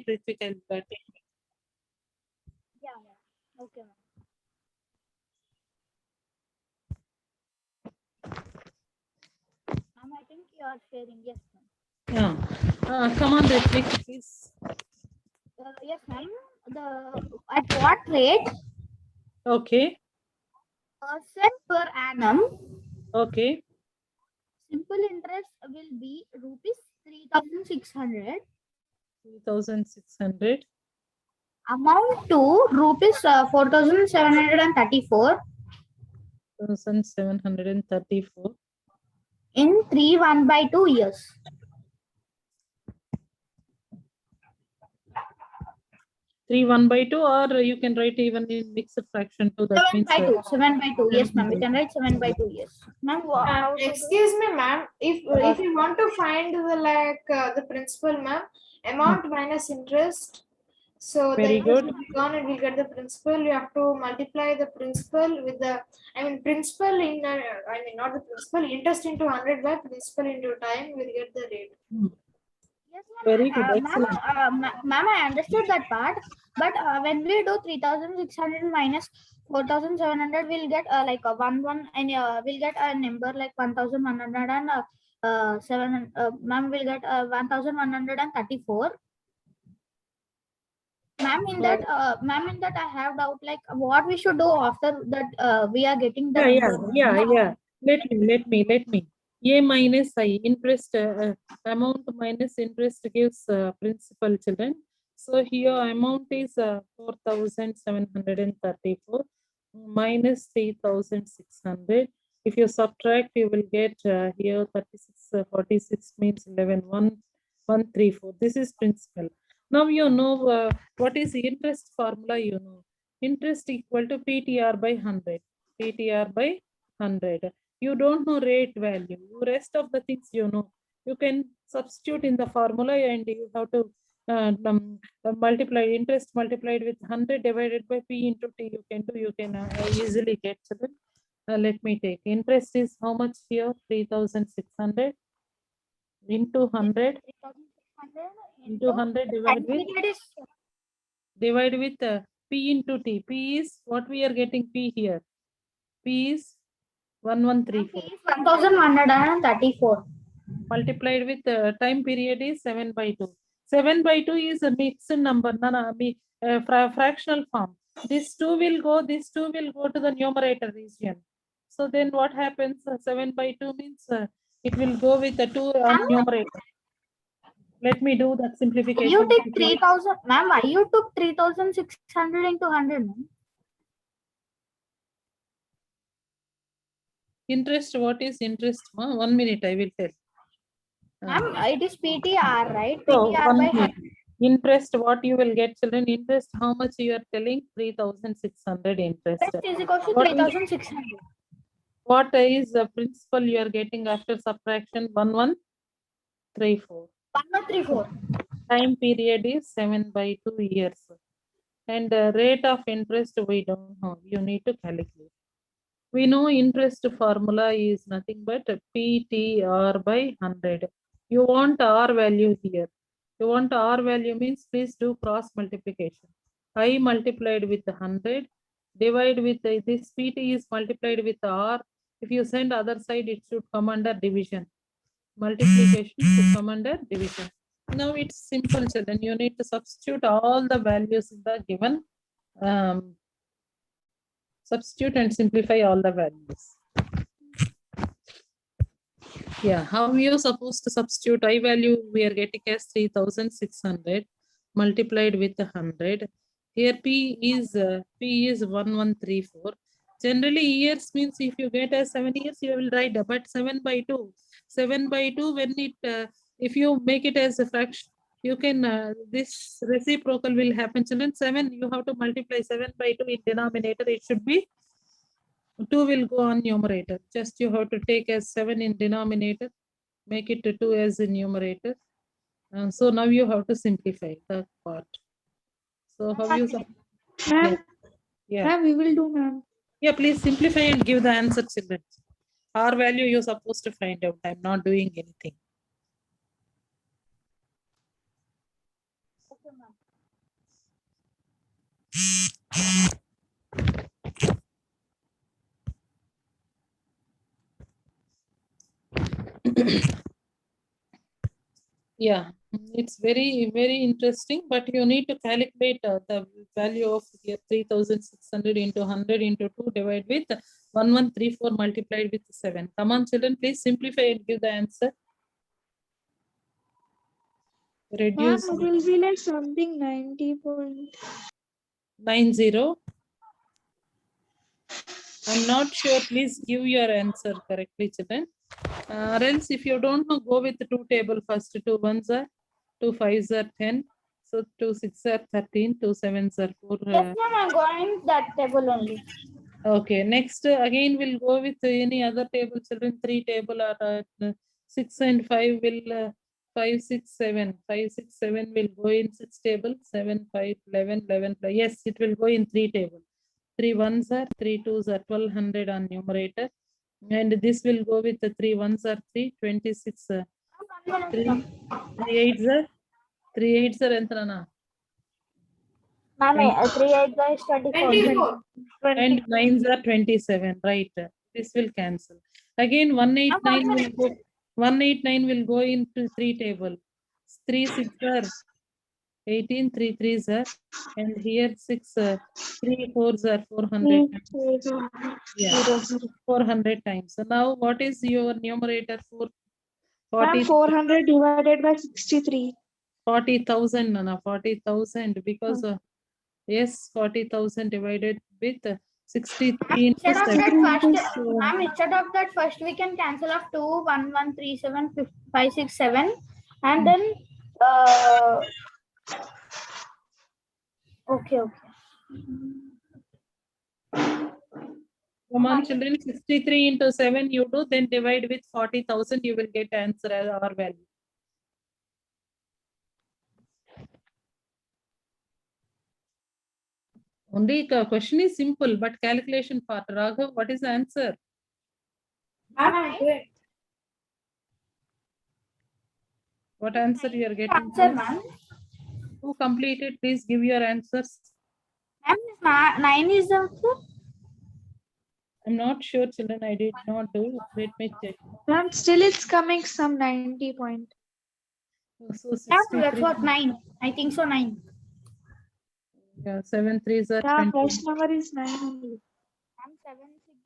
wait, Ritvik, I'll take it. Yeah, yeah. Okay, ma'am. Ma'am, I think you are sharing. Yes, ma'am. Yeah. Come on, Ritvik, please. Yes, ma'am. The at what rate? Okay. Percent per annum. Okay. Simple interest will be rupees 3,600. 3,600. Amount to rupees 4,734 1,734. in 3 1/2 years. 3 1/2, or you can write even in mixed fraction too. That 7 means by 2. 7/2. Yes, ma'am. We can write 7/2 years. Ma'am, how to do? Excuse me, ma'am. If you want to find the principal, ma'am, amount minus interest. So the Very interest good. will be gone and we'll get the principal. You have to multiply the principal with the, principal in, not the principal, interest into 100 by principal into time, we'll get the rate. Yes, Very good. ma'am. Excellent. Ma'am, I understood that part. But when we do 3,600 minus 4,700, we'll get like a 1 and we'll get a number like 1,100 and 7. Ma'am, we'll get 1,134. Ma'am, in that I have doubt like what we should do after that. We are getting the number. Yeah. Let me. A minus I, interest amount minus interest gives principal, children. So here amount is 4,734 minus 3,600. If you subtract, you will get here 36, 46 means 11, 134. This is principal. Now you know what is the interest formula, you know. Interest equal to PTR by 100. PTR by 100. You don't know rate value. Rest of the things you know. You can substitute in the formula and you have to multiply interest multiplied with 100 divided by P into T. You can easily get. Let me take. Interest is how much here? 3,600 into 100 into 100 divide with P into T. P is what we are getting P here. P is 1134. 1,134. Multiplied with time period is 7/2. 7/2 is a mixed number, fractional form. This 2 will go, this 2 will go to the numerator region. So then what happens? 7/2 means it will go with the 2 on numerator. Let me do that simplification. You take 3,000, ma'am. Why you took 3,600 into 100, ma'am? Interest, what is interest? 1 minute, I will tell. Ma'am, it is PTR, right? So, PTR by 100. interest, what you will get, children? Interest, how much you are telling? 3,600 interest. Interest is equal to 3,600. What is the principal you are getting after subtraction? 1134. 1134. Time period is 7/2 years. And rate of interest, we don't know. You need to calculate. We know interest formula is nothing but PTR by 100. You want R value here. You want R value means please do cross multiplication. I multiplied with 100, divide with this PT is multiplied with R. If you send other side, it should come under division. Multiplication should come under division. Now it's simple, children. You need to substitute all the values in the given. Substitute and simplify all the values. Yeah, how you supposed to substitute? I value we are getting as 3,600 multiplied with 100. Here P is 1134. Generally years means if you get as 7 years you will write, but 7/2. 7/2 when it if you make it as a fraction, you can this reciprocal will happen. Children, 7 you have to multiply 7/2 in denominator. It should be 2 will go on numerator. Just you have to take as 7 in denominator, make it to 2 as in numerator. So now you have to simplify the part. So how you Ma'am, yeah. ma'am, we will do, ma'am. Yeah, please simplify and give the answer, children. R value you're supposed to find out. I'm not doing anything. Okay, ma'am. Yeah, it's very interesting, but you need to calculate the value of here 3600 into 100 into 2 divided with 1134 multiplied with 7. Come on, children, please simplify and give the answer. Ma'am, Reduce it will be like something 90.90. 90. I'm not sure. Please give your answer correctly, children. Or else, if you don't know, go with the two table first. 2 ones are 2 5s are 10. So 2 6 are 13. 2 7s are 4. Yes, ma'am, I'm going that table only. Okay, next again we'll go with any other table, children. 3 table or 6 and 5 will 5 6 7 5 6 7 will go in 6 table. 7 5 11 11. Yes, it will go in 3 table. 3 ones are 3 twos are 1200 on numerator, and this will go with the 3 ones are 3 26. 3 8s are 3 8s are entrana. Ma'am, 3 8 is 24. 24. And 9s are 27, right? This will cancel. Again, 189 will go. 189 will go into 3 table. 3 6 are 18, 3 3s are, and here 6 3 4s are 400 times. Yeah, 400 times. So now what is your numerator for Ma'am, 40 400 divided by 63. 40,000? No, 40,000 because yes, 40,000 divided with 63 into Instead of 7. that first, ma'am, instead of that first we can cancel off 2 1 1 3 7 5 6 7 and then okay. Come on, children, 63 into 7 you do, then divide with 40,000, you will get answer as our value. Only question is simple, but calculation part. Raghav, what is the answer? I'm good. What answer you are getting? Answer, ma'am. Who completed? Please give your answers. Ma'am, 9 is the answer. I'm not sure, children. I did not do. Let me check. Ma'am, still it's coming some 90 point. So Yeah, that's 63. what 9. I think so 9. Yeah, 7 3s are Yeah, 20. first number is 9 only. Ma'am, 7 6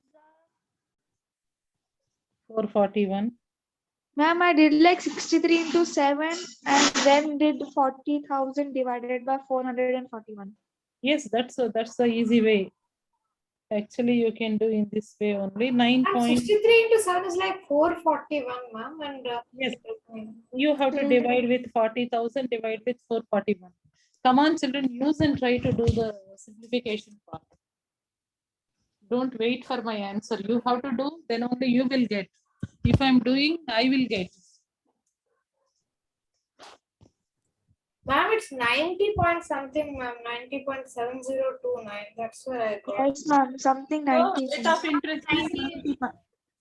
441. Ma'am, I did like 63 into 7 and then did 40,000 divided by 441. Yes, that's the easy way. Actually, you can do in this way only. 9 And point. 63 into 7 is like 441, ma'am. And Yes, you have to divide with 40,000, divide with 441. Come on, children, use and try to do the simplification part. Don't wait for my answer. You have to do, then only you will get. If I'm doing, I will get. ma'am, it's 90 point something, ma'am. 90.7029. That's where I got. Yes, ma'am, something 90. Rate of interest is 95.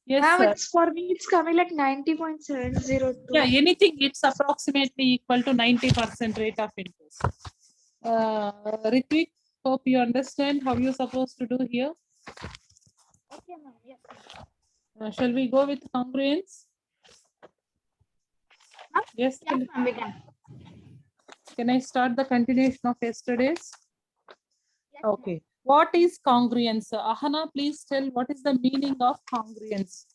Yes, Ma'am, sir. it's for me, it's coming like 90.702. Yeah, anything, it's approximately equal to 90% rate of interest. Ritvik, hope you understand how you're supposed to do here. Okay, ma'am. Yes. Shall we go with congruence? Yes, Yes, ma'am, we can. can I start the continuation of yesterday's? Yes, Okay. What is congruence? Ahana, please tell what is the meaning of congruence?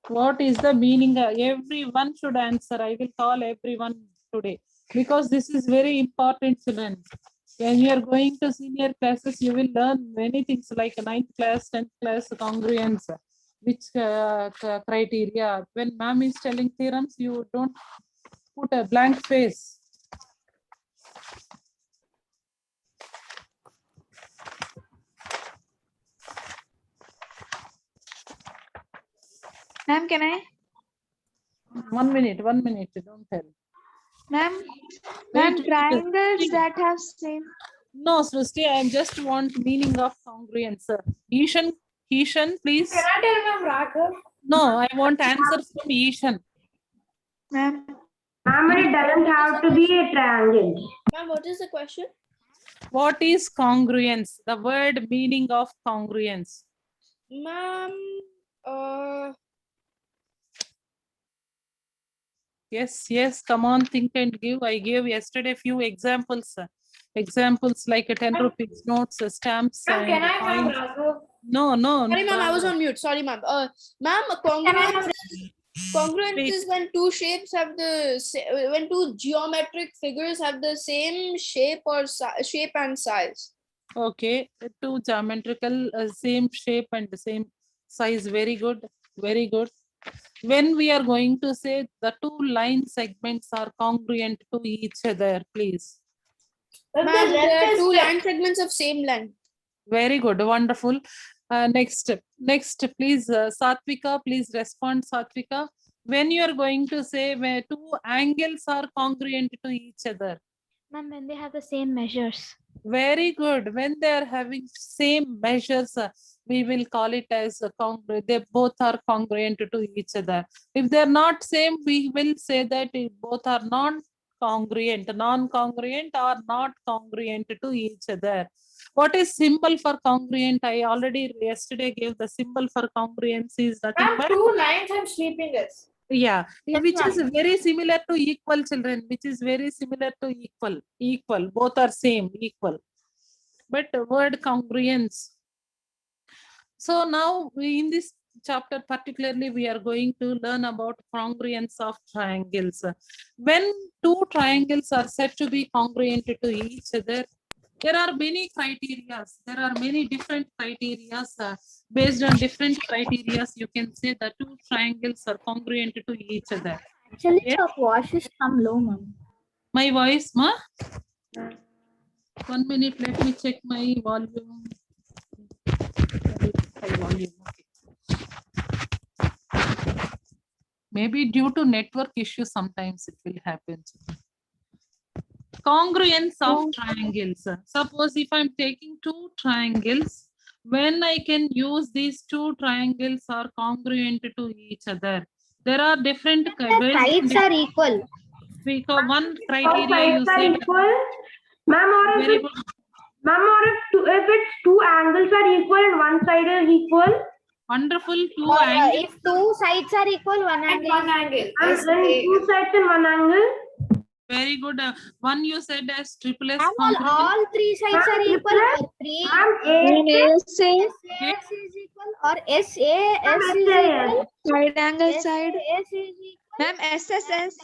What is the meaning? Everyone should answer. I will call everyone today because this is very important, children. When you are going to senior classes, you will learn many things like 9th class, 10th class congruence, which criteria. When ma'am is telling theorems, you don't put a blank face. Ma'am, can I? 1 minute, don't tell. Ma'am, Wait, ma'am, triangles that have same. No, Srusti, I just want meaning of congruence. Ishan, please. Can I tell ma'am Raghav? No, I want answers from Ishan. Ma'am, Ma'am, it doesn't have to be a triangle. Ma'am, what is the question? What is congruence? The word meaning of congruence. Ma'am, Yes, come on, think and give. I gave yesterday few examples. Examples like a 10 rupees notes, stamps, Ma'am, can and I have coins. Raghav? No. sorry, ma'am, I was on mute. Sorry, ma'am. Ma'am, congruence Wait. is when two shapes have when two geometric figures have the same shape or shape and size. Okay, two geometrical, same shape and the same size. Very good, very good. When we are going to say the two line segments are congruent to each other, please. If the Ma'am, there length are is two the- line segments of same length. Very good, wonderful. Next, please, Satvika, please respond, Satvika. When you are going to say where two angles are congruent to each other. Ma'am, when they have the same measures. Very good. When they are having same measures, we will call it as a congruent. They both are congruent to each other. If they are not same, we will say that both are non-congruent or not congruent to each other. What is symbol for congruent? I already yesterday gave the symbol for congruence is nothing Ma'am, but two lines and sleepiness. yeah, Yes, which is ma'am. very similar to equal, children, which is very similar to equal, both are same, equal. But word congruence. So now in this chapter particularly, we are going to learn about congruence of triangles. When two triangles are said to be congruent to each other, there are many criteria. There are many different criteria. Based on different criteria, you can say the two triangles are congruent to each other. Actually, Yes. your voice is come low, ma'am. My voice, ma? 1 minute, let me check my volume. My volume, okay. Maybe due to network issue, sometimes it will happen. Congruence of triangles. Suppose if I'm taking two triangles, when I can use these two triangles are congruent to each other. There are different The sides are equal. because one All criteria you sides are said. equal. Ma'am, or Very if good. if it's two angles are equal and one side is equal, Wonderful. Two Or angles. if two sides are equal, one And angle. one angle. and two sides and one angle. Very good. One you said as triple S. Ma'am, all three sides are equal. Or three. Ma'am, SAS is equal or SAS is equal. Side angle side. SAS is equal. Ma'am, SSS,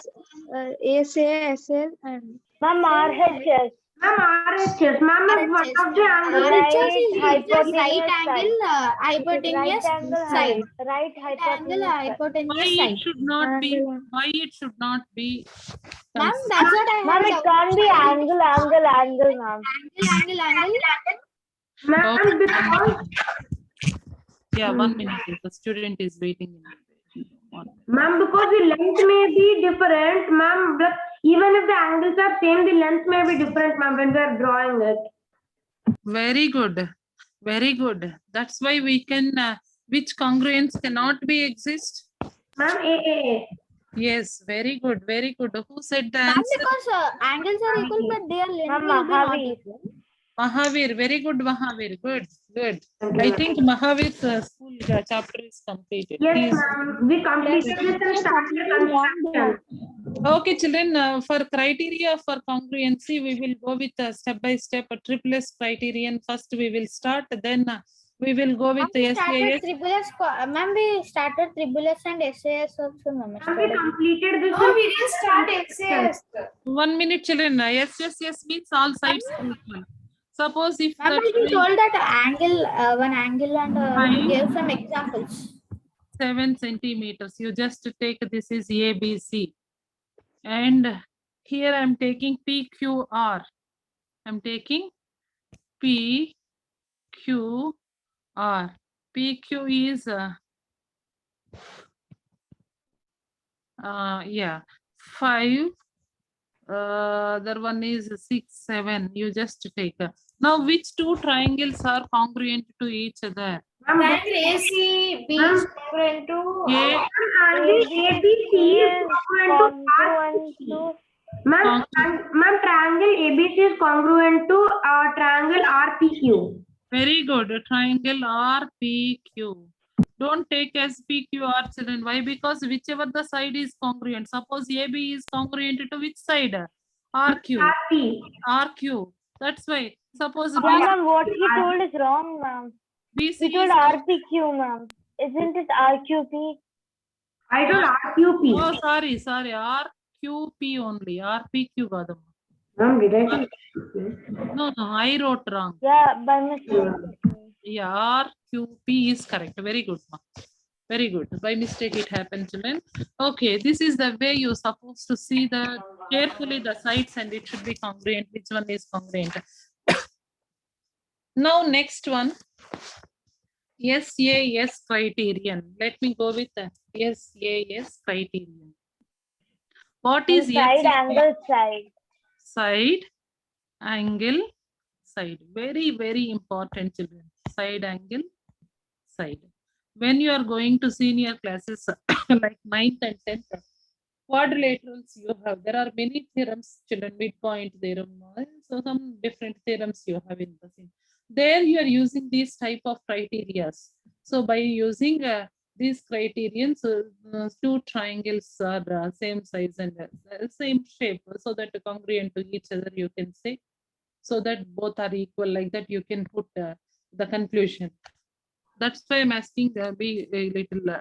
SA, and Ma'am, RHS. Ma'am, RHS. Ma'am, if one of the angles RHS is hypotenuse right angle hypotenuse side. Right Angle Why hypotenuse side. it should not be? angle. Why it should not be? Ma'am, that's what I Ma'am, have. it can't be angle, ma'am. Angle. Ma'am, Okay. because Yeah, 1 minute. The student is waiting. ma'am, because the length may be different, ma'am, but even if the angles are same, the length may be different, ma'am, when we are drawing it. Very good. Very good. That's why we can, which congruence cannot be exist? Ma'am, A. Yes, very good. Very good. Who said the Ma'am, answer? because angles are equal, but their length Ma'am, will be not Mahavir. equal. Mahavir. Very good, Mahavir. Good. I think Mahavir's school chapter is completed. Yes, He is- ma'am, we completed this and started construction. Okay, children, for criteria for congruency, we will go with step by step a triple S criterion. First, we will start, then we will go with the SAS. Ma'am, we started triple S and SAS also, ma'am. Ma'am, we completed this. No, we didn't start SAS. 1 minute, children. Yes means all sides are equal. Suppose if Ma'am, the you told that angle, one angle, and Fine. you gave some examples. 7 centimeters, you just take this is ABC. And here I'm taking PQR. I'm taking PQR. PQ is yeah, 5. Other one is 6, 7. You just take. Now, which two triangles are congruent to each other? Ma'am, Triangle ACB is congruent to A, angle ABC is congruent to congruent to Ma'am, ma'am, triangle ABC is congruent to triangle RPQ. very good. Triangle RPQ. Don't take as PQR, children. Why? Because whichever the side is congruent. Suppose AB is congruent to which side? RQ. RP. RQ. That's why. Suppose yeah, ma'am. What he told is wrong, ma'am. BC He told is RPQ, ma'am. Isn't it RQP? I told RQP. oh sorry RQP only RPQ kadam. Ma'am, did I say? No, I wrote wrong. Yeah, by mistake. Yeah, RQP is correct. Very good, ma. Very good. By mistake it happened, children. Okay, this is the way you're supposed to see the carefully the sides and it should be congruent. Which one is congruent? Now next one. SAS criterion. Let me go with the SAS criterion. What is Side SAS? angle side. Side angle side. Very, very important, children. Side angle side. When you are going to senior classes like 9th and 10th, quadrilaterals you have. There are many theorems, children, midpoint theorem. So some different theorems you have in the scene. There you are using these type of criteria. So by using these criterions, two triangles are same size and same shape, so that congruent to each other you can say, so that both are equal, like that you can put the conclusion. That's why I'm asking be a little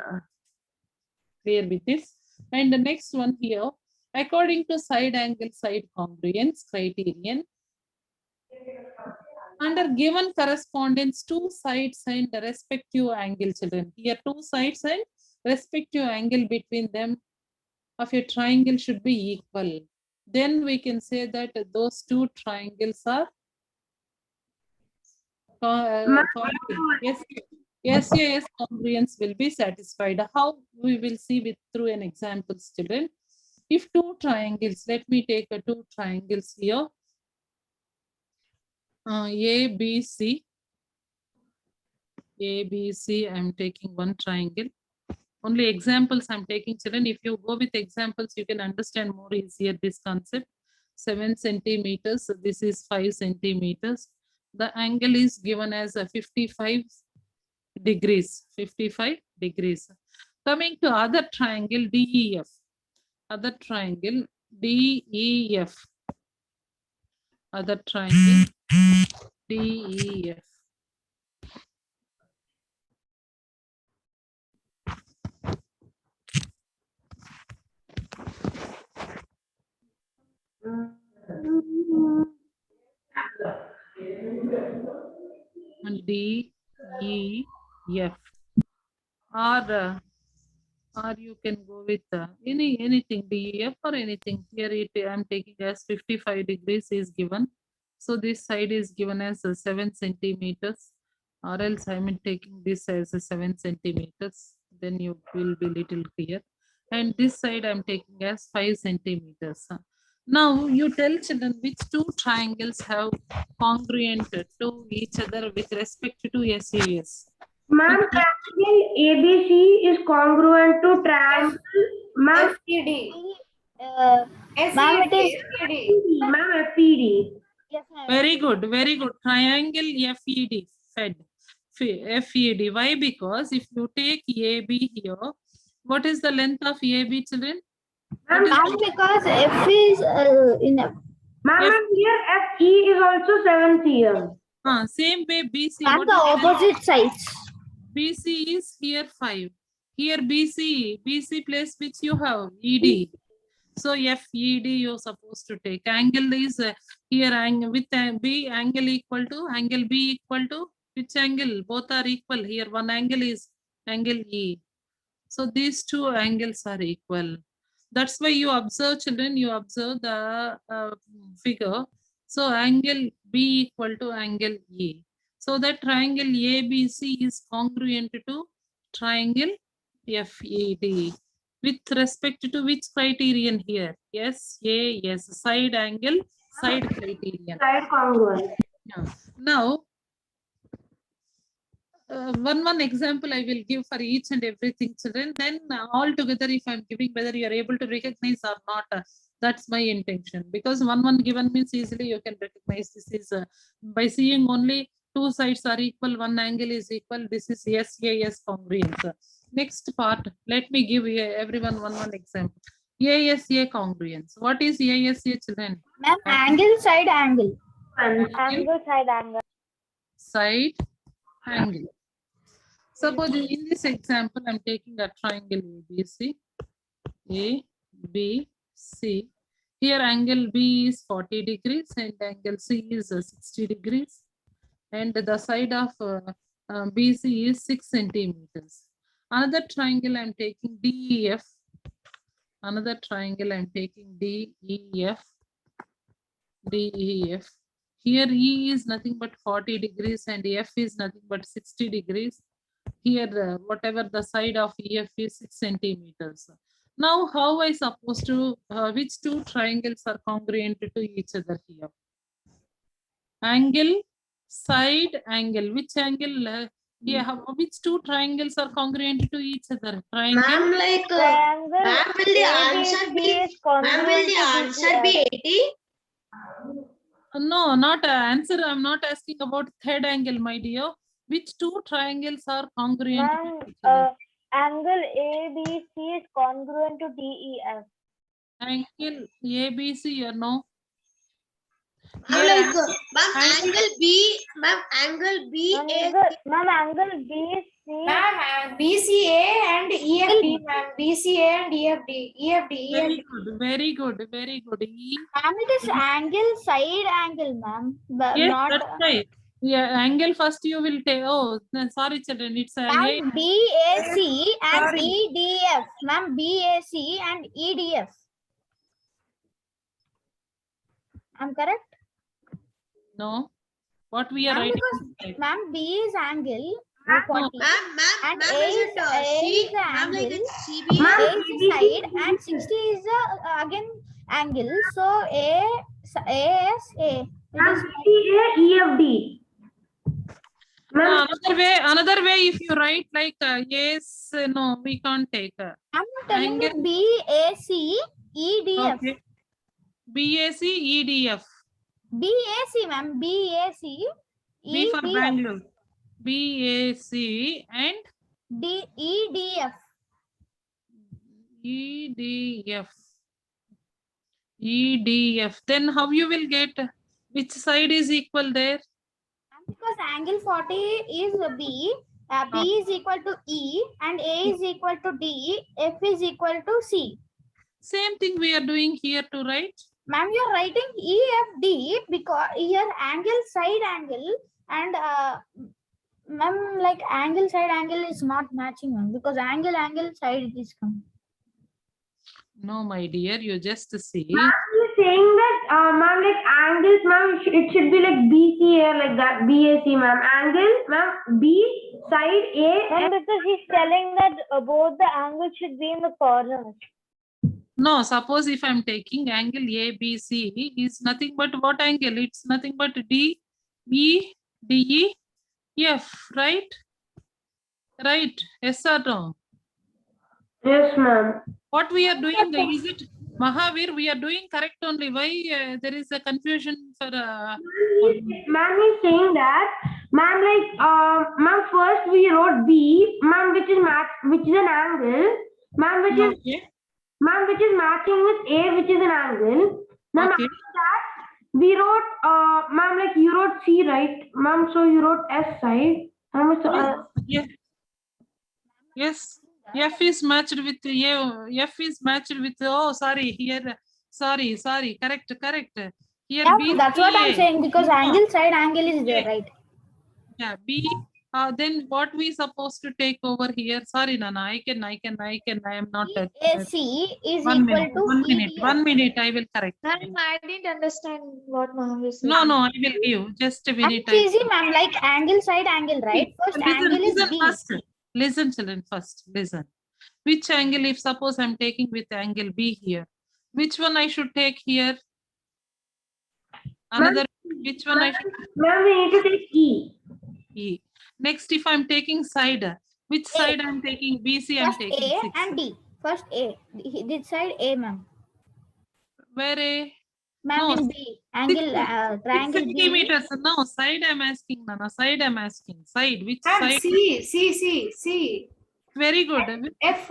clear with this. And the next one here, according to side angle side congruence criterion, under given correspondence, two sides and the respective angle, children. Here, two sides and respective angle between them of a triangle should be equal. Then we can say that those two triangles are yes, congruence will be satisfied. How we will see with through an examples, children. If two triangles, let me take two triangles here. ABC, I'm taking one triangle. Only examples I'm taking, children. If you go with examples, you can understand more easier this concept. 7 centimeters, so this is 5 centimeters. The angle is given as a 55 degrees, 55 degrees. Coming to other triangle, DEF. Other triangle, DEF. Other triangle, DEF. And DEF. Or you can go with anything, DEF or anything. Here I'm taking as 55 degrees is given. So this side is given as 7 centimeters, or else I'm taking this as 7 centimeters. Then you will be little clear. And this side I'm taking as 5 centimeters. Now you tell children which two triangles have congruent to each other with respect to SAS. Ma'am, triangle ABC is congruent to triangle. Ma'am, FED. Ma'am, it is. FED. ma'am, FED. Yes, ma'am. Very good, very good. Triangle FED, FED. Why? Because if you take AB here, what is the length of AB, children? What is Ma'am, because F is in a. Ma'am, here FE is also 7 cm. Same way BC. Ma'am, what the is the- opposite sides. BC is here 5. Here BC place which you have ED. So FED you're supposed to take. Angle is here angle with B angle equal to angle B equal to which angle? Both are equal. Here one angle is angle E. So these two angles are equal. That's why you observe, children, you observe the figure. So angle B equal to angle E. So that triangle ABC is congruent to triangle FED. With respect to which criterion here? Yes, side angle, side criterion. Side congruent. Now, one example I will give for each and everything, children. Then all together, if I'm giving, whether you are able to recognize or not, that's my intention. Because one given means easily you can recognize this is by seeing only two sides are equal, one angle is equal. This is SAS congruence. Next part, let me give everyone one example. ASA congruence. What is ASA, children? Ma'am, angle, side, angle. Angle, side angle. Side angle. Suppose in this example, I'm taking a triangle ABC. A, B, C. Here angle B is 40 degrees and angle C is 60 degrees. And the side of BC is 6 centimeters. Another triangle I'm taking DEF. Another triangle I'm taking DEF. DEF. Here E is nothing but 40 degrees and F is nothing but 60 degrees. Here, whatever the side of EF is 6 centimeters. Now, how I supposed to, which two triangles are congruent to each other here? Angle, side, angle. Which angle? Which two triangles are congruent to each other? Triangle. Ma'am, like, Triangle ma'am, will the answer be, ABC is congruent to be DEF. 80? No, not answer. I'm not asking about third angle, my dear. Which two triangles are congruent Ma'am, to each other? angle ABC is congruent to DEF. Angle ABC, or no? Ma'am, Here, like, ma'am, angle B, ma'am, angle BA. Ma'am, angle BC. Ma'am, BCA and EFD, ma'am. BCA and EFD. very good, very good, very good. E. Ma'am, it is angle, side, angle, ma'am. But Yes, not. that's right. Yeah, angle first you will take. Oh, sorry, children. It's a Ma'am, BAC and Sorry. EDF. Ma'am, BAC and EDF. I'm correct? no. What we are Ma'am, writing? because Ma'am, B is angle. No. 40. Ma'am, And ma'am, A is is- it A C? is the Ma'am, like, angle. it's CB. A is the side and 60 is the again angle. So A is A. It is BCA, EFD. Ma'am, Another way, if you write like yes, no, we can't take. I'm not telling you Angle. BAC EDF. Okay. BAC, EDF. BAC, ma'am. BAC B for EDF. Bangalore. BAC and EDF. EDF. EDF. Then how you will get which side is equal there? Because angle 40 is B. B is equal to E and A is equal to D. F is equal to C. Same thing we are doing here too, right? Ma'am, you're writing EFD because here angle side angle and ma'am, like angle side angle is not matching, ma'am, because angle side is coming. No, my dear, you just see. ma'am is saying that, ma'am, like angles, ma'am, it should be like BCA, like that, BAC, ma'am. Angle, ma'am, B, side A. Ma'am, because he's telling that both the angles should be in the corners. No, suppose if I'm taking angle ABC is nothing but what angle? It's nothing but D, E, D, E, F, right? Right. Yes or no? Yes, ma'am. What we are doing, is it Mahavir? We are doing correct only. Why there is a confusion for? Ma'am is saying that, ma'am, like, ma'am, first we wrote B, ma'am, which is an angle, ma'am, which is, Okay. ma'am, which is matching with A, which is an angle. Ma'am, Okay. after that, we wrote, ma'am, like you wrote C, right? Ma'am, so you wrote S side. Ma'am, so, Yes. Yes. F is matched with A. F is matched with. Oh, sorry. Here. Sorry. Correct. Here. Yeah, B, that's what I'm A. saying because angle side angle is there, right? Yeah. B. Then what we supposed to take over here? Sorry, Nana. I am not. AC is One equal minute. to 1 minute. EDF. 1 minute. I will correct. Ma'am, I didn't understand what ma'am is saying. No. I will give. Just a And minute. it's easy, ma'am, like angle side angle, right? First angle is B. First. Listen, children, first. Listen. Which angle, if suppose I'm taking with angle B here, which one I should take here? Another, which one I should? ma'am, we need to take E. E. Next, if I'm taking side, which side I'm taking? BC, I'm First taking A 6. and D. First A. This side A, ma'am. Where A? Ma'am, No, in B. Angle, 6 triangle B. centimeters. No, side I'm asking, Nana. Side I'm asking. Side, which Ma'am, side? C. Very good. F,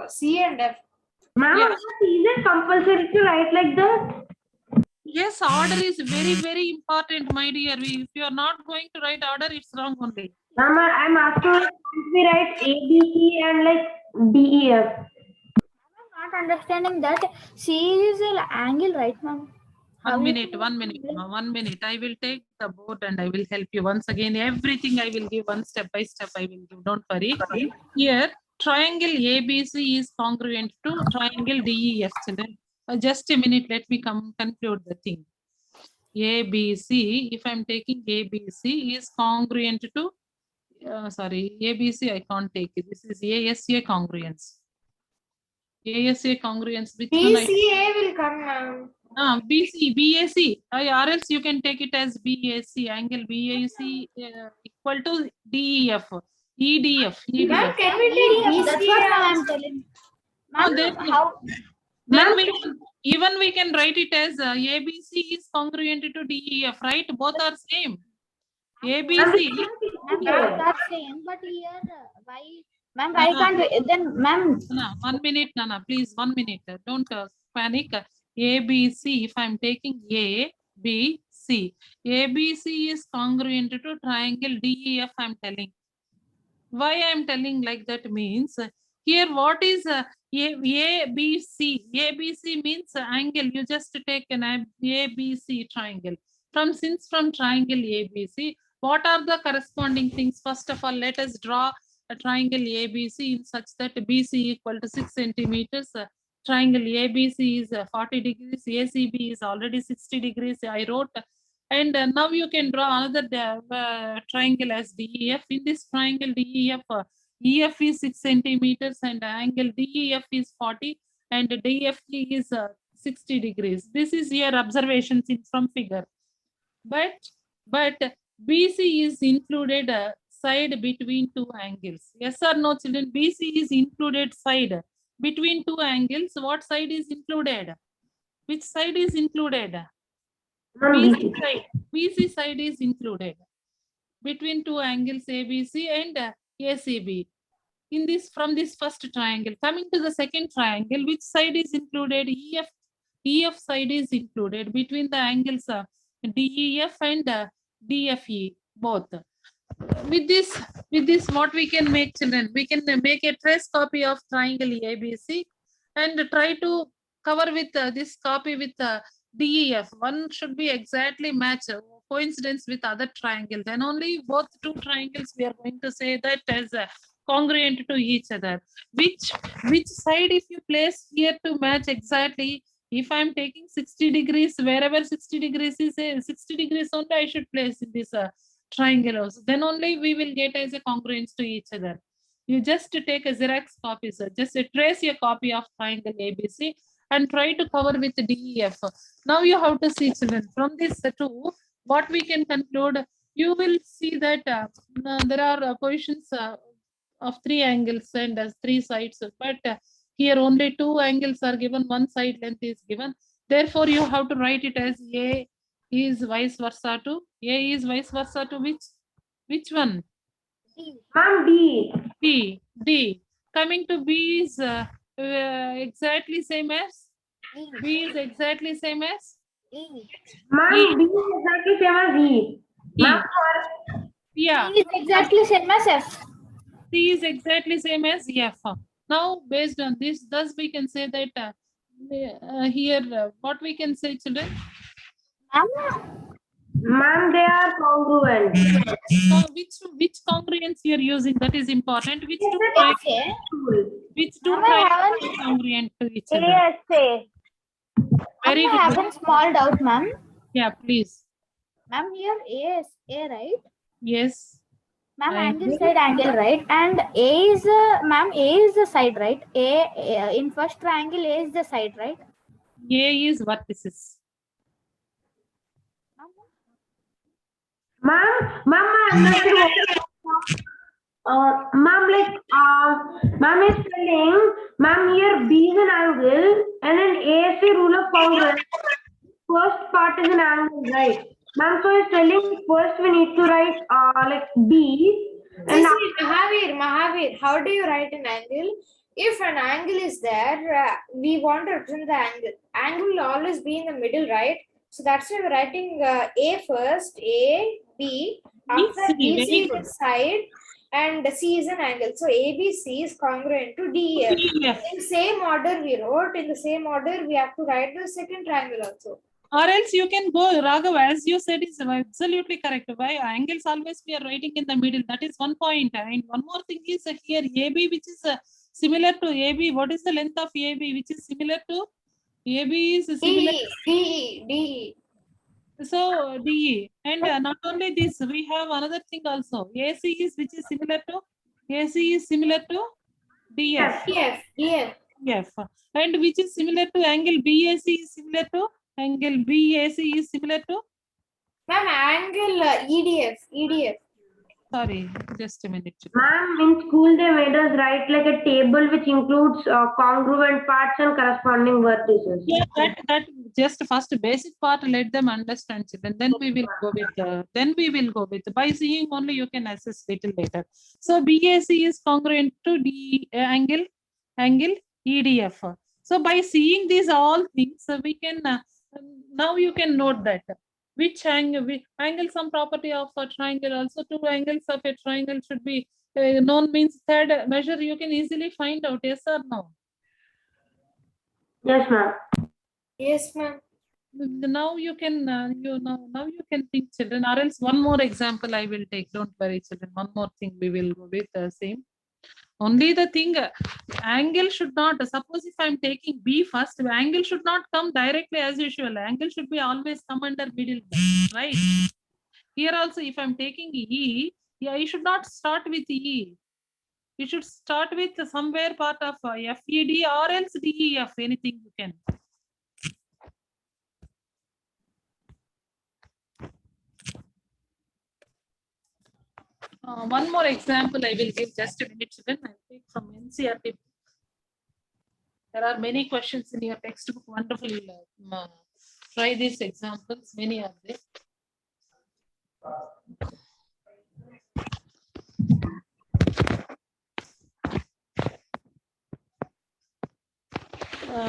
C and F. Ma'am, Yeah. is it compulsory to write like that? Yes, order is very, very important, my dear. If you are not going to write order, it's wrong only. Ma'am, I'm asking like, can't we write A, B, C and like D, E, F? I'm not understanding that. C is an angle, right, ma'am? How One you minute, can- 1 minute, ma, 1 minute. I will take the board and I will help you. Once again, everything I will give one step by step. I will give. Don't worry. Here, triangle ABC is congruent to triangle DEF. Children, just a minute. Let me conclude the thing. ABC, if I'm taking ABC, is congruent to, sorry, ABC, I can't take it. This is ASA congruence. ASA congruence, which one I BCA will come, ma'am. BC, BAC, or else you can take it as BAC, angle BAC equal to DEF, EDF, Ma'am, EDF. can we take EDF, that's what BCA? I'm telling. Ma'am, then- how? Then even we can write it as ABC is congruent to DEF, right? Both are same. ABC. Ma'am, both are same, but here, why? Ma'am, why can't we? Then, ma'am, Nana, 1 minute, Nana, please, 1 minute. Don't panic. ABC, if I'm taking A, B, C. ABC is congruent to triangle DEF, I'm telling. Why I'm telling like that means, here what is ABC? ABC means angle. You just take an ABC triangle. Since from triangle ABC, what are the corresponding things? First of all, let us draw a triangle ABC in such that BC equal to 6 centimeters. Triangle ABC is 40 degrees. ACB is already 60 degrees. I wrote. And now you can draw another triangle as DEF. In this triangle DEF, EF is 6 centimeters and angle DEF is 40 and DFG is 60 degrees. This is your observations from figure. But BC is included side between two angles. Yes or no, children? BC is included side between two angles. What side is included? Which side is included? BC side is included between two angles ABC and ACB. In this, from this first triangle, coming to the second triangle, which side is included? EF side is included between the angles DEF and DFE, both. With this, what we can make, children? We can make a trace copy of triangle ABC and try to cover with this copy with DEF. One should be exactly match coincidence with other triangles, and only both two triangles we are going to say that as congruent to each other. Which side if you place here to match exactly? If I'm taking 60 degrees, wherever 60 degrees is 60 degrees only I should place in this triangle also. Then only we will get as a congruence to each other. You just take a Xerox copy, sir. Just trace your copy of triangle ABC and try to cover with DEF. Now you have to see, children, from this two, what we can conclude, you will see that there are positions of 3 angles and 3 sides, but here only 2 angles are given, 1 side length is given. Therefore, you have to write it as A is vice versa to, A is vice versa to which one? Ma'am, D. D. Coming to B is exactly same as? B is exactly same as? Ma'am, B is exactly same as E. Ma'am, Yeah. C is exactly same as F. C is exactly same as F. Now, based on this, thus we can say that here, what we can say, children? ma'am, they are congruent. So which congruence you are using? That is important. Which two Okay. triangles are congruent to each other? ASA. Very I have good. a small doubt, ma'am. Yeah, please. Ma'am, here A is A, right? Yes. Ma'am, I angle side angle, right? And A is ma'am, A is the side, right? A in first triangle, A is the side, right? A is vertices. Ma'am, understood ma'am, like, ma'am is telling, ma'am, here B is an angle and an ASC rule of congruence. First part is an angle, right? Ma'am, so is telling first we need to write like B and See, Mahavir, how do you write an angle? If an angle is there, we want to represent the angle. Angle will always be in the middle, right? So that's why we're writing A first, A, B. After that, BC, BC very is good. the side and C is an angle. So ABC is congruent to DEF. DEF. In same order we wrote, in the same order we have to write the second triangle also. Or else you can go, Raghav, as you said, is absolutely correct. Why angles always we are writing in the middle? That is one point. And one more thing is here AB, which is similar to AB. What is the length of AB, which is similar to AB is similar. DE. So DE. And not only this, we have another thing also. AC is which is similar to AC is similar to DF. DF. And which is similar to angle BAC is similar to angle BAC is similar to. Ma'am, angle EDF. Sorry, just a minute. ma'am, in school they made us write like a table which includes congruent parts and corresponding vertices. Yeah, that just first basic part let them understand it, and then we will go with by seeing only you can assess little later. So BAC is congruent to angle EDF. So by seeing these all things, we can now you can note that which angle some property of a triangle, also two angles of a triangle should be known, means third measure you can easily find out, yes or no? Yes, ma'am. Yes, ma'am. Now you can now you can think, children, or else one more example I will take. Don't worry, children. One more thing we will go with the same. Only the thing, angle should not, suppose if I'm taking B first, angle should not come directly as usual. Angle should be always come under middle, right? Here also, if I'm taking E, yeah, you should not start with E. You should start with somewhere part of FED or else DEF, anything you can. One more example I will give, just a minute, children. I'll take from NCERT. There are many questions in your textbook. Wonderfully, try these examples. Many are there.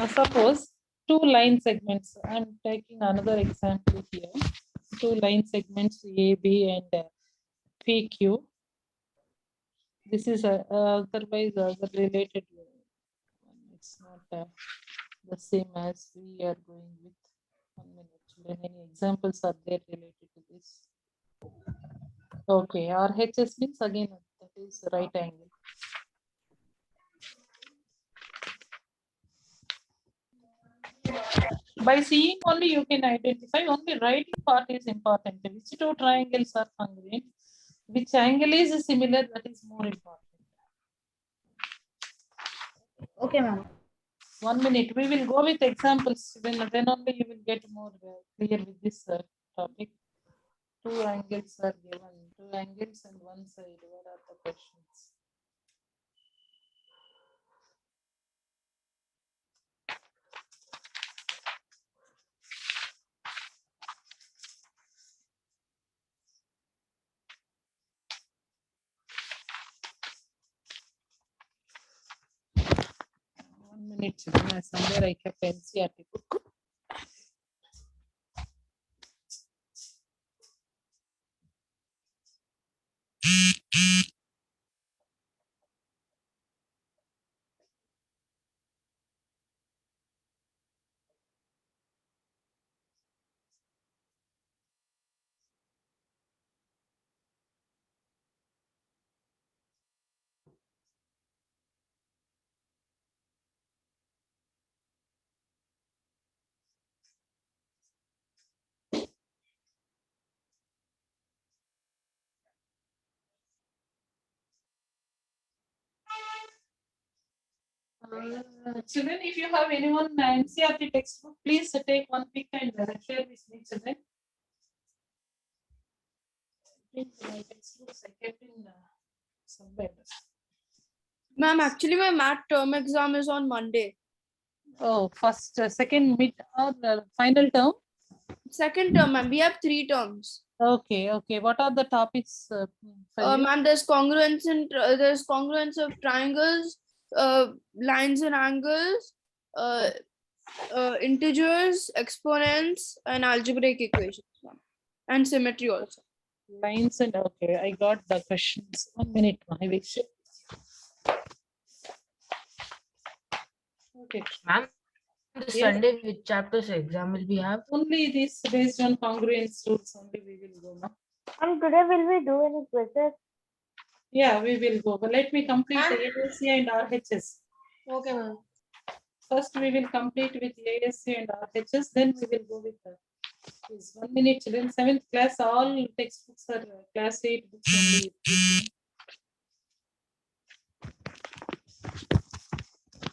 Suppose two line segments. I'm taking another example here. Two line segments AB and PQ. This is otherwise other related. It's not the same as we are going with. 1 minute. Any examples are there related to this? Okay, RHS means again that is right angle. By seeing only you can identify, only right part is important. Which two triangles are congruent? Which angle is similar, that is more important. Okay, ma'am. 1 minute, we will go with examples. Then only you will get more clear with this topic. Two angles are given, two angles and one side. What are the questions? Minute, somewhere I kept NCERT book. Children, if you have anyone NCERT textbook, please take one pic and share with me, children. think my textbooks I kept in somewhere. Ma'am, actually my math term exam is on Monday. Oh, first, second, mid, or final term? Second term, ma'am. We have 3 terms. Okay, okay. What are the topics for you? Ma'am, there's congruence of triangles, lines and angles, integers, exponents, and algebraic equations, ma'am. And symmetry also. Lines and okay, I got the questions. 1 minute, I will check. Okay, Ma'am, this Yes. Sunday which chapters exam will we have? only this based on congruence rules only we will go now. And today will we do any quizzes? Yeah, we will go. But let me complete Ma'am? ASC and RHS. Okay, ma'am. First, we will complete with ASC and RHS. Then we will go with this 1 minute. Then 7th class, all textbooks are class 8 books only.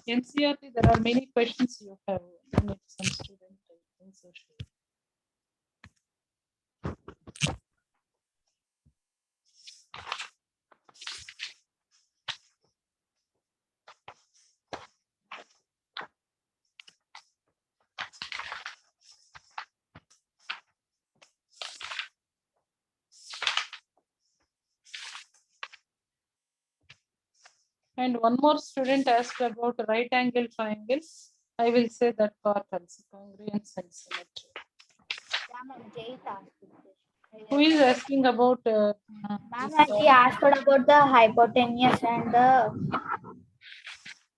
NCERT, there are many questions you have. Some student, I think so sure. And one more student asked about right angle triangles. I will say that part also, congruence and symmetry. Who is asking about? Ma'am, this, he asked about the hypotenuse and the.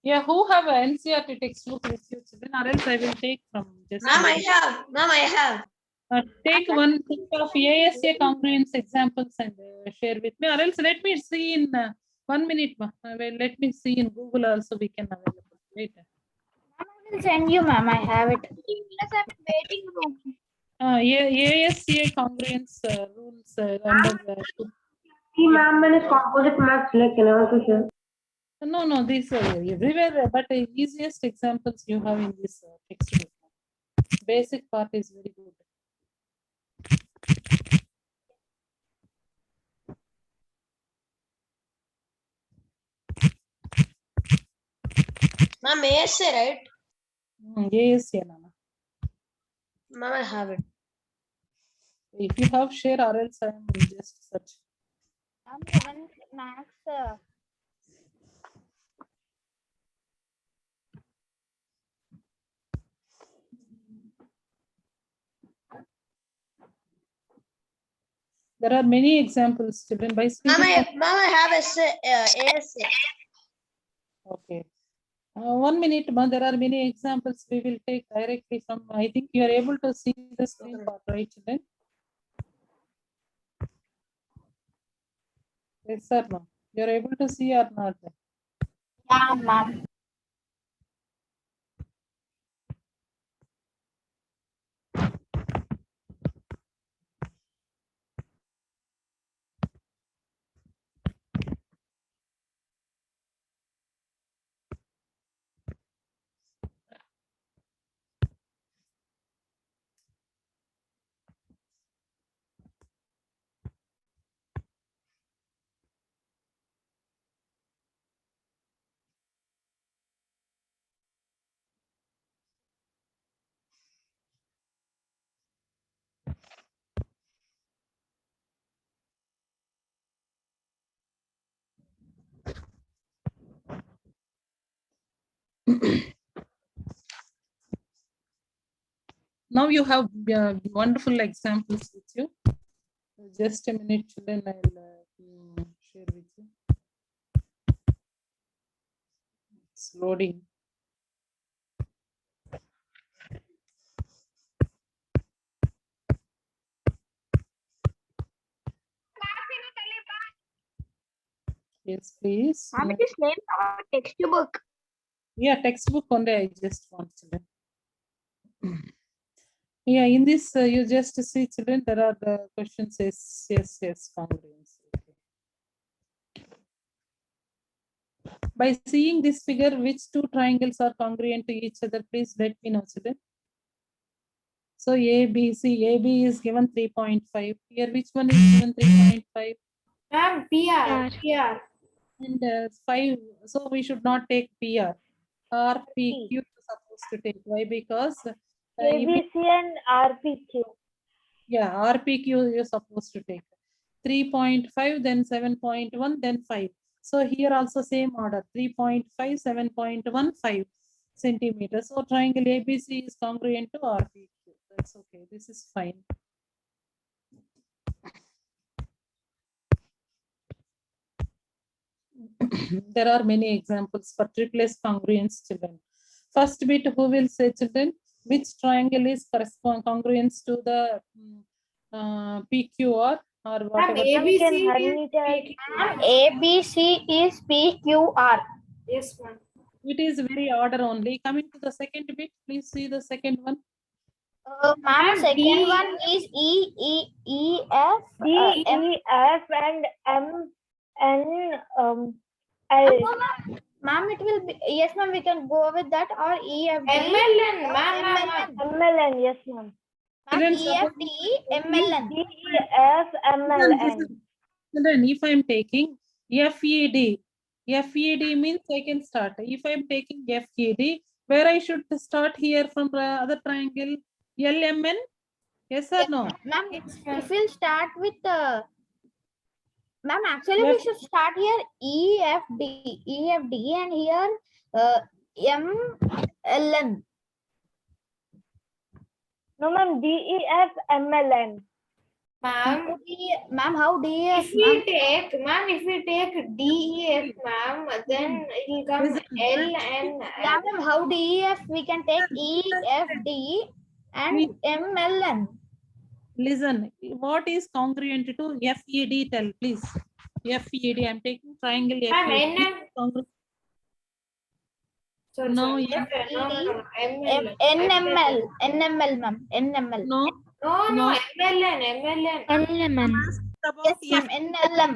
yeah, who have an NCERT textbook with you? Then or else I will take from just. Ma'am, I have. Ma'am, I have. Take one think of ASA congruence examples and share with me, or else let me see in 1 minute. Well, let me see in Google also we can available. Wait. I will send you, ma'am. I have it. I'm in waiting room. ASA congruence rules under the. See, ma'am, and his composite maths like can also share. No, these are everywhere, but the easiest examples you have in this textbook. Basic part is very good. Ma'am, ASA, right? ASA, Nana. Ma'am, I have it. If you have share, or else I am just search. Ma'am, even Max. There are many examples, children. By speaking. Ma'am, I have ASA. Okay. 1 minute, but there are many examples we will take directly from. I think you are able to see the screen part, right, children? Yes, sir, no. You are able to see or not? Yeah, ma'am. Now you have wonderful examples with you. Just a minute, children. I'll share with you. It's loading. Yes, please. I'm just named our textbook. Yeah, textbook only. I just want children. Yeah, in this you just see children. There are the questions. Yes, congruence. Okay. By seeing this figure, which two triangles are congruent to each other? Please let me know, children. So AB is given 3.5. Here, which one is given 3.5? Ma'am, PR. And 5. So we should not take PR. RPQ is supposed to take. Why? Because ABC and RPQ. yeah, RPQ you're supposed to take 3.5, then 7.1, then 5. So here also same order 3.5, 7.1, 5 centimeters. So triangle ABC is congruent to RPQ. That's okay. This is fine. There are many examples for triplets congruence, children. First bit, who will say, children? Which triangle is congruent to the PQR or Ma'am, whatever? ABC Can is Harnita- Ma'am, ABC is PQR. Yes, ma'am. It is very order only. Coming to the second bit, please see the second one. Ma'am, Ma'am, second D. one is EF. D, E, F, and M, N, L. Ma'am, it will be, yes, ma'am, we can go with that, or EFD. MLN, ma'am. MLN, yes, ma'am. Ma'am, Children, suppose- EFD, MLN. D, E, F, MLN. Children, if I am taking FED, FED means I can start. If I am taking FED, where I should start here from the other triangle? LMN? Yes or no? Ma'am, if we'll start with ma'am, actually we should start here EFD and here MLN. No, ma'am, D, E, F, MLN. Ma'am, Ma'am, how DEF? if we take DEF, ma'am, then it will come L and Yeah, ma'am, how DEF? We can take EFD and MLN. Listen, what is congruent to FED? Tell, please. FED, I'm taking triangle Ma'am, FED. sorry, No, sorry. FED. NML, ma'am, NML. No, No, MLN. about Yes, ma'am, NLM.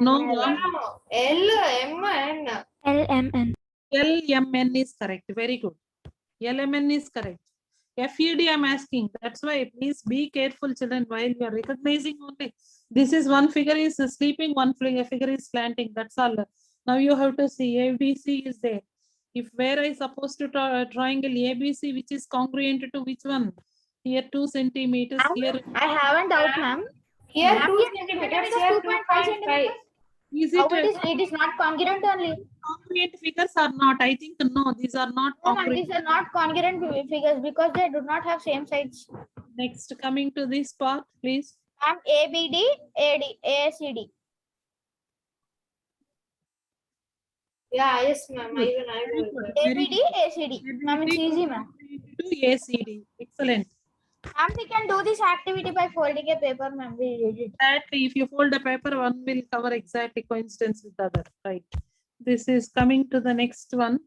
No, LMN. LMN is correct. Very good. LMN is correct. FED I'm asking. That's why please be careful, children, while you are recognizing only. This is one figure is sleeping, one figure is slanting. That's all. Now you have to see ABC is there. If where I supposed to triangle ABC, which is congruent to which one? Here 2 centimeters. Here I haven't doubt, ma'am. Here Ma'am, 2 centimeters, here 2.5. is How it it is not congruent only. congruent figures or not? I think no, these are not No, ma'am, congruent. these are not congruent figures because they do not have same sides. Next, coming to this part, please. Ma'am, ABD, AD, ACD. Yeah, yes, ma'am. Even I Very will. good. Very ABD, ACD. Ma'am, it's easy, ma'am. To ACD. Excellent. Ma'am, we can do this activity by folding a paper, ma'am. We did it. Exactly. If you fold the paper, one will cover exactly coincidence with the other. Right. This is coming to the next one.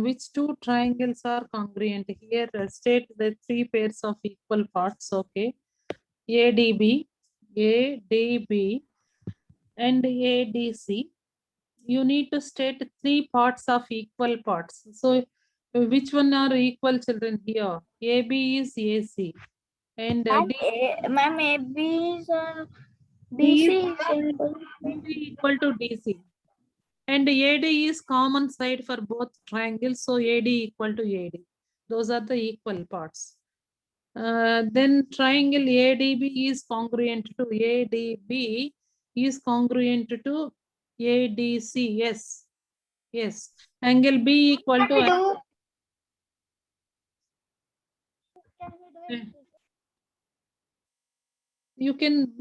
Which two triangles are congruent? Here, state the 3 pairs of equal parts. Okay. ADB, ADB, and ADC. You need to state 3 parts of equal parts. So, which one are equal, children? Here, AB is AC, and Ma'am, AB is D BC is is equal to DC, and AD is common side for both triangles. So AD equal to AD. Those are the equal parts. Then triangle ADB is congruent to ADB is congruent to ADC. Yes. Yes. Angle B equal to. You can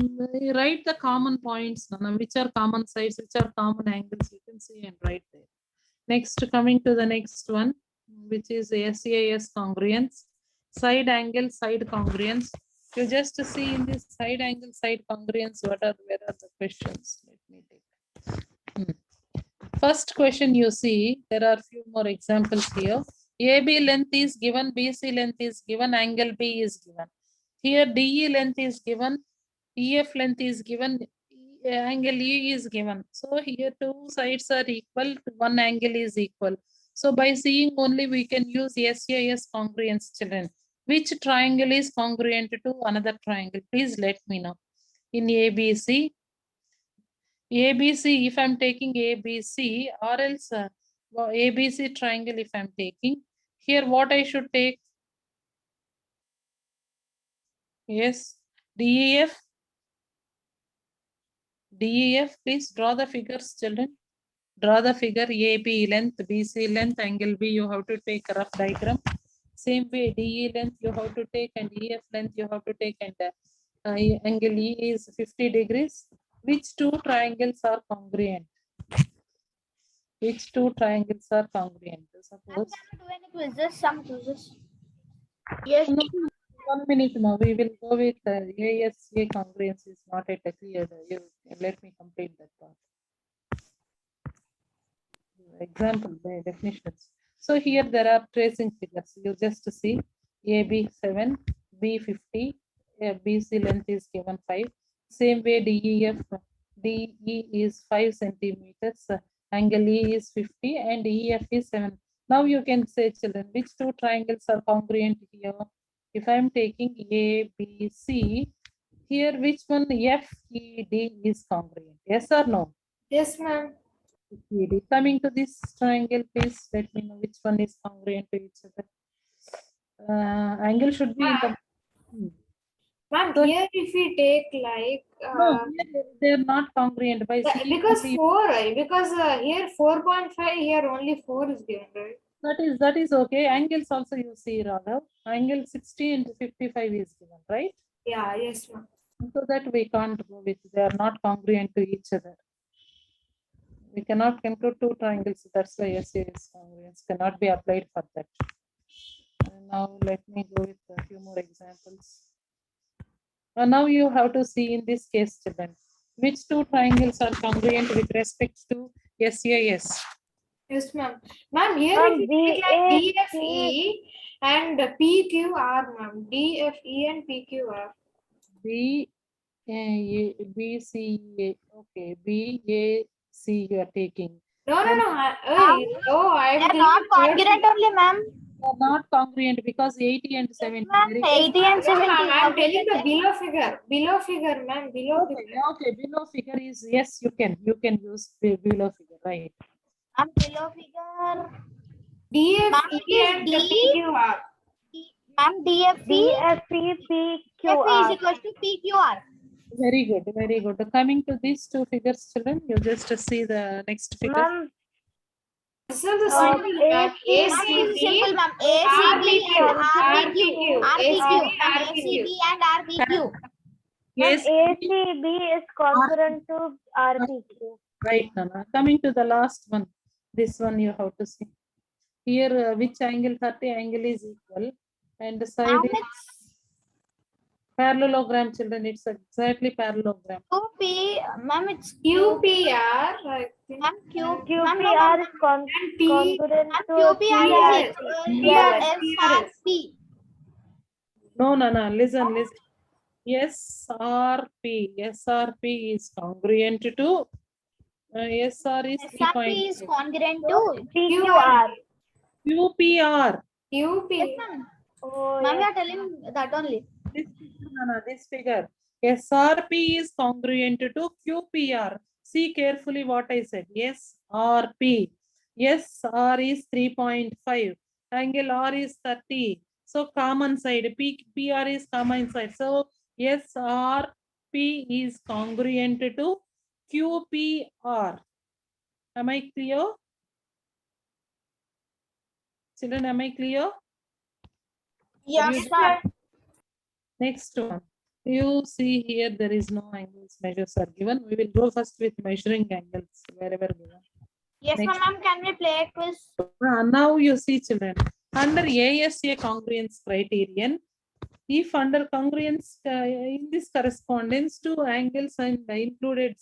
write the common points, Nana, which are common sides, which are common angles. You can see and write there. Next, coming to the next one, which is SAS congruence. Side angle, side congruence. You just see in this side angle, side congruence, where are the questions? Let me take. First question you see, there are few more examples here. AB length is given, BC length is given, angle B is given. Here DE length is given, EF length is given, angle E is given. So here 2 sides are equal, 1 angle is equal. So by seeing only we can use SAS congruence, children. Which triangle is congruent to another triangle? Please let me know. In ABC, if I'm taking ABC or else ABC triangle if I'm taking, here what I should take? Yes, DEF. DEF, please draw the figures, children. Draw the figure AB length, BC length, angle B, you have to take a rough diagram. Same way, DE length you have to take and EF length you have to take, and angle E is 50 degrees. Which two triangles are congruent? Which two triangles are congruent? Suppose. Can we do any quizzes? Some quizzes. Yes. No, 1 minute more. We will go with ASA congruence is not yet clear. You let me complete that part. Example, the definitions. So here there are tracing figures. You just see AB 7, B 50, BC length is given 5. Same way DEF, DE is 5 centimeters, angle E is 50 and EF is 7. Now you can say, children, which two triangles are congruent here? If I am taking A, B, C, here which one FED is congruent? Yes or no? Yes, ma'am. FED. Coming to this triangle, please let me know which one is congruent to each other. Angle should be in the. Ma'am, So- here if we take like No, they're not congruent by seeing because only- 4, right? Because here 4.5, here only 4 is given, right? that is okay. Angles also you see, rather. Angle 60 and 55 is given, right? Yeah, yes, ma'am. So that we can't go with. They are not congruent to each other. We cannot conclude two triangles. That's why SAS congruence cannot be applied for that. And now let me go with a few more examples. Now you have to see in this case, children, which two triangles are congruent with respect to SAS. Yes, ma'am. Ma'am, here Ma'am, if we take like DFE DFE and PQR, ma'am. DFE and PQR. B, B, C, A. Okay, B, A, C you are taking. No. I'm They're taking not third congruent only, ma'am. They are not congruent because 80 and 70. Ma'am, very 80 and No, 70. ma'am, how I'm can telling you the say? below figure. Below figure, ma'am. Below Okay, figure. okay, below figure is, yes, you can use below figure, right? I'm below figure. DFE Ma'am, it is and D. PQR. Ma'am, DFE. DFE DFE is PQR. equals to PQR. Very good, very good. Coming to these two figures, children, you just see the next figure. Ma'am, This is the Uh, simple, ma'am. Ma'am, this is ACB, simple, ma'am. ACB and RPQ, RPQ. Ma'am, RPQ. ACB and RPQ. ma'am, Yes, ACB is congruent to RPQ. right, Nana. Coming to the last one, this one you have to see. Here, which angle 30 angle is equal, and the side Ma'am, is it's parallelogram, children. It's exactly parallelogram. QP. Ma'am, it's QPR, I think. Ma'am, Q. Ma'am, no, QPR ma'am. is And P. congruent Ma'am, to QPR is PRP. equal to SRP. No, listen. SRP is congruent to SR is SRP is 3.5. congruent to PQR. QPR. QP. Yes, ma'am. Oh, Ma'am, we yes. are telling that only. This figure. SRP is congruent to QPR. See carefully what I said. SRP. SR is 3.5. Angle R is 30. So common side. PR is common side. So SRP is congruent to QPR. Am I clear? Children, am I clear? Yes, sir. Next one. You see here there is no angles measures are given. We will go first with measuring angles wherever given. Yes, Next. ma'am. Can we play a quiz? Now you see, children, under ASA congruence criterion, if under congruence in this correspondence to angles and the included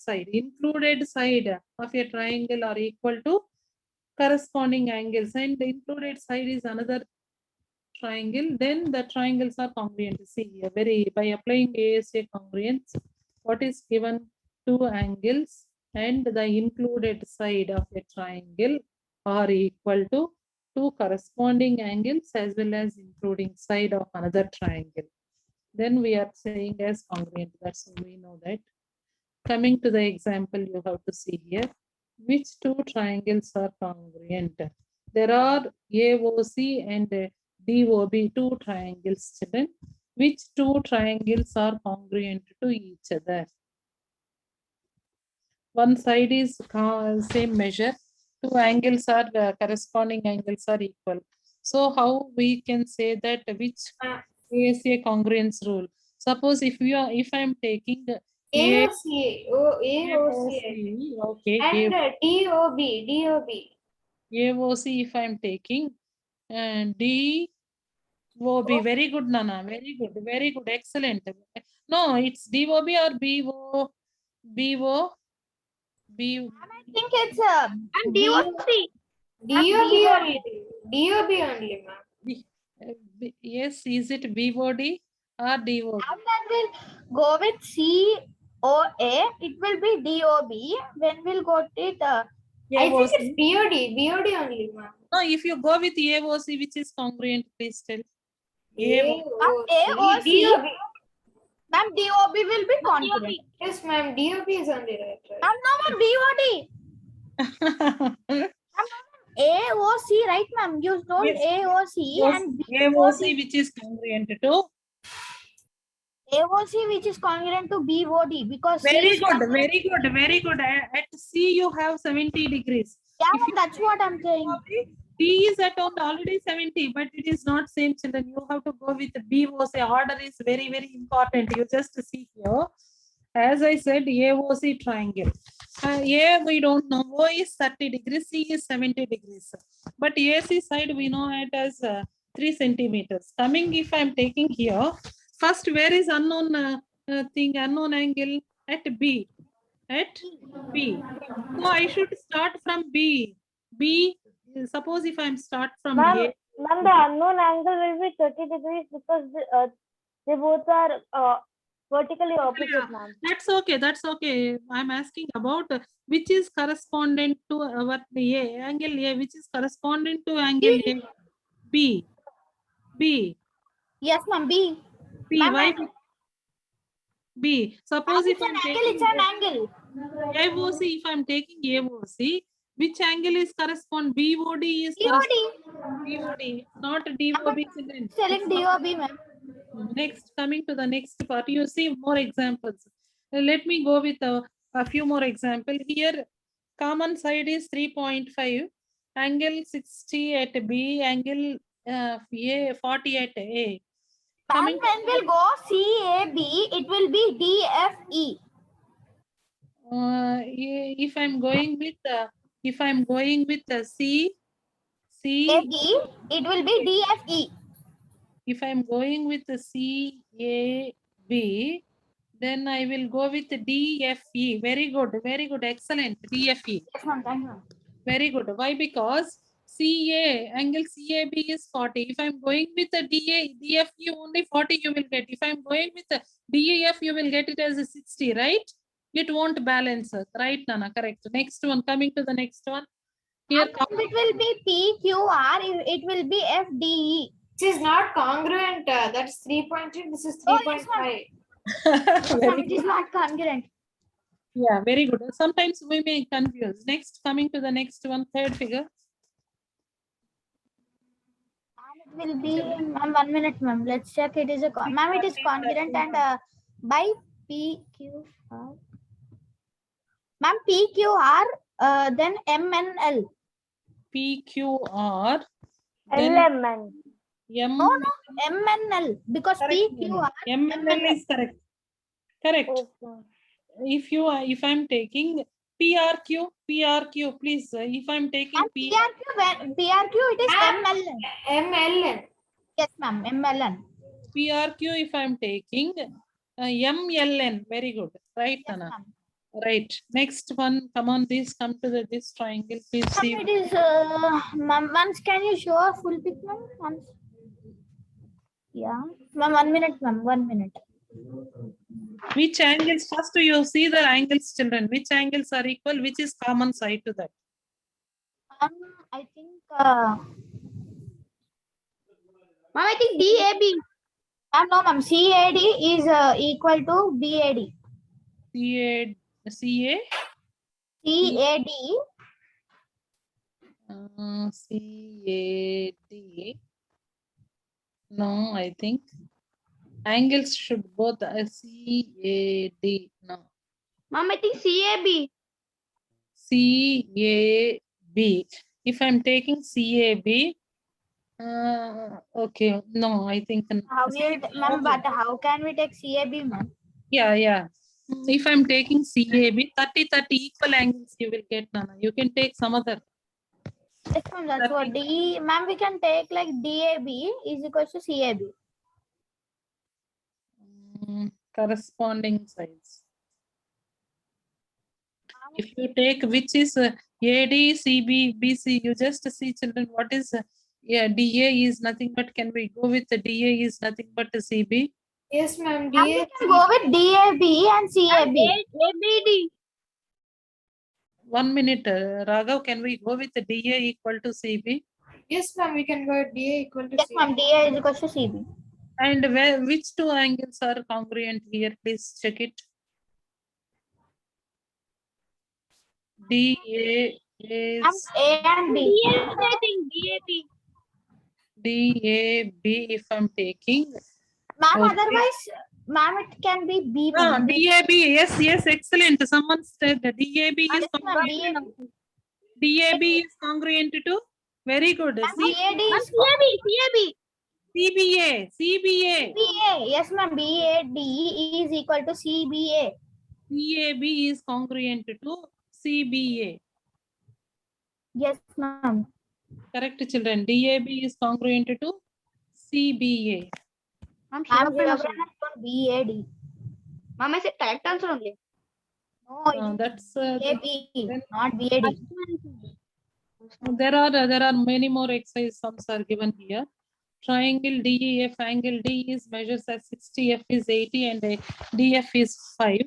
side of a triangle are equal to corresponding angles, and the included side is another triangle, then the triangles are congruent. See, by applying ASA congruence, what is given? Two angles and the included side of a triangle are equal to two corresponding angles as well as including side of another triangle. Then we are saying as congruent. That's how we know that. Coming to the example, you have to see here which two triangles are congruent. There are AOC and DOB, two triangles, children. Which two triangles are congruent to each other? One side is same measure, two angles are corresponding angles are equal. So how we can say that which is a congruence rule? Suppose if I am taking AOC, AOC, okay, and DOB. AOC if I am taking and DOB, very good, Nana, very good, excellent. No, it's DOB or BO, BO, B. I think it's and DOC. DOB only, ma'am. Yes, is it BOD or DOB? And then we'll go with COA. It will be DOB. When we'll go to it, I think it's BOD only, ma'am. No, if you go with AOC, which is congruent, please tell. AOC. DOB. Ma'am, DOB will be congruent. Yes, ma'am. DOB is only right. Ma'am, no, ma'am, BOD. AOC, right, ma'am? You told Yes. AOC Yes, and AOC, which is congruent to. AOC, which is congruent to BOD, because C Very is good, congruent- very good. At C, you have 70 degrees. Yeah, If ma'am, you that's what I'm saying. D is at already 70, but it is not same, children. You have to go with BOC. Order is very, very important. You just see here. As I said, AOC triangle. A, we don't know. O is 30 degrees, C is 70 degrees. But AC side, we know it as 3 centimeters. Coming, if I'm taking here, first, where is unknown unknown angle? At B. At B. So I should start from B. B, suppose if I'm start from Ma'am, A. ma'am, the unknown angle will be 30 degrees because they both are vertically opposite, ma'am. That's okay. That's okay. I'm asking about which is correspondent to our A, angle A, which is correspondent to angle A. B. B. Yes, ma'am, B. B. Ma'am, Why ma'am. B? Suppose if It's an I'm angle, taking it's an angle. AOC, if I'm taking AOC, which angle is correspond? BOD is DOD. BOD, not DOB. children. Telling DOB, ma'am. Next, coming to the next part, you see more examples. Let me go with a few more examples. Here, common side is 3.5, angle 60 at B, angle A 40 at A. Ma'am, Coming when we'll go CAB, it will be DFE. if I'm going with C, AB, it will be DFE. if I'm going with the CAB, then I will go with the DFE. Very good, excellent. DFE. Yes, ma'am, thank you. Very good. Why? Because angle CAB is 40. If I'm going with the DFE, only 40 you will get. If I'm going with the DEF, you will get it as a 60, right? It won't balance, right, Nana? Correct. Next one, coming to the next one. Here, It will be PQR, it will be FDE. This is not congruent. That's 3.2. This is Oh, 3.5. yes, ma'am, very it is good. not congruent. Yeah, very good. Sometimes we may confuse. Next, coming to the next one, third figure. It will be, ma'am, 1 minute, ma'am. Let's check. It is ma'am, it is congruent and by PQR. Ma'am, PQR, then MNL. PQR. Then LMN. No, MNL, because PQR. MNL is correct. Correct. Okay. If I'm taking PRQ, please. If I'm taking And PRQ, it is MLN. MLN. Yes, ma'am, MLN. PRQ, if I'm taking MLN, very good. Right, Yes, Anna? ma'am. Right. Next one, come on, come to this triangle. Please see. It is, ma'am, once can you show a full pic, ma'am? Once. Yeah, ma'am, 1 minute, ma'am, 1 minute. Which angles? First, you see the angles, children. Which angles are equal? Which is common side to that? I think Ma'am, I think DAB. No, ma'am. CAD is equal to BAD. CA, CAD. CAD. No, I think angles should both CAD. No, Ma'am, I think CAB. CAB. If I'm taking CAB, okay, no, I think How will, ma'am, but how can we take CAB, ma'am? yeah. If I'm taking CAB, 30 equal angles you will get, Nana. You can take some other. Yes, ma'am, that's what D, ma'am, we can take like DAB is equal to CAB. Corresponding sides. If you take which is AD, CB, BC, you just see, children, what is DA is nothing but, can we go with the DA is nothing but a CB? Yes, ma'am. Ma'am, we can go with DAB and CAB. ABD. 1 minute, Raghav, can we go with the DA equal to CB? Yes, ma'am. We can go with DA equal to Yes, C. ma'am, DA is equal to CB. And which two angles are congruent here? Please check it. DA Ma'am, is A and B. I think DAB. DAB if I'm taking. Ma'am, Okay. otherwise, ma'am, it can be B. No, ma'am. DAB, yes, excellent. Someone said that DAB is Yes, ma'am, congruent. DAB is congruent to. Very good. BAD is CAB. CBA. CBA. Yes, ma'am, BAD is equal to CBA. CAB is congruent to CBA. Yes, ma'am. Correct, children. DAB is congruent to CBA. Ma'am, Ma'am, Shivaprana Shivaprana is for BAD. Ma'am, I said correct answer only. No, That's BAB, then- not BAD. there are many more exercise sums are given here. Triangle DEF, angle D is measures as 60, F is 80, and DF is 5.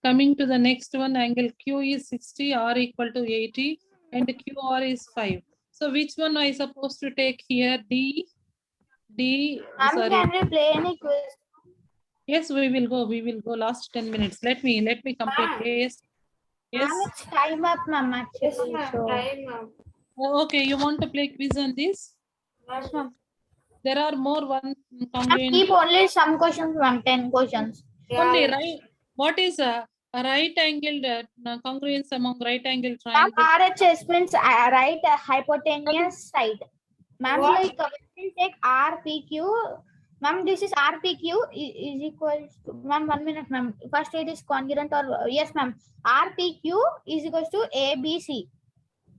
Coming to the next one, angle Q is 60, R equal to 80, and QR is 5. So which one I supposed to take here? D, Ma'am, sorry. can we play any quiz? Yes, we will go. Last 10 minutes. Let me complete. Ma'am. Yes. Yes. Ma'am, it's time up, ma'am, Yes, actually. ma'am. So, Time, ma'am. Okay, you want to play quiz on this? Yes, ma'am. There are more one ma'am, congruent. keep only some questions, ma'am, 10 questions. Only Yeah. right. What is a right angled congruence among right angle Ma'am, triangle? RHS means right hypotenuse side. Ma'am, What? like when we take RPQ, ma'am, this is RPQ is equal to, ma'am, 1 minute, ma'am. First it is congruent or, yes, ma'am. RPQ is equal to ABC.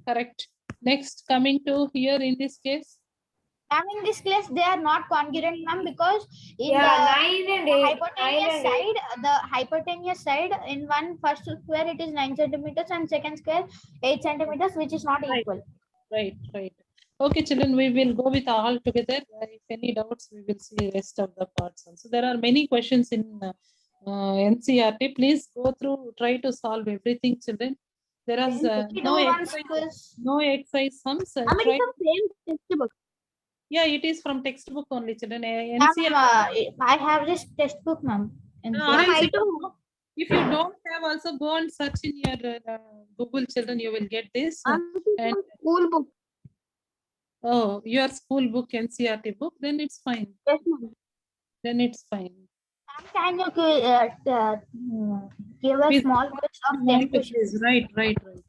Correct. Next, coming to here in this case. Ma'am, in this case, they are not congruent, ma'am, because in Yeah, the 9 and 8. hypotenuse side, the hypotenuse side in one first square it is 9 centimeters and second square 8 centimeters, which is not Right. equal. Right. Okay, children, we will go with all together. If any doubts, we will see rest of the parts also. There are many questions in NCRT. Please go through, try to solve everything, children. There is We no do one exercise, quiz. no exercise sums. Ma'am, it Try- is from same textbook. Yeah, it is from textbook only, children. Ma'am, NCRT. I have this textbook, ma'am. Or else I too. if you don't have, also go and search in your Google, children. You will get this. Ma'am, it is And from school book. oh, your school book, NCRT book, then it's fine. Yes, ma'am. Then it's fine. Ma'am, can you give a Quiz. small quiz of 10 Want to questions? quiz. Right. 1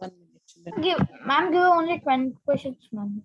minute, children. Ma'am, give only 20 questions, ma'am.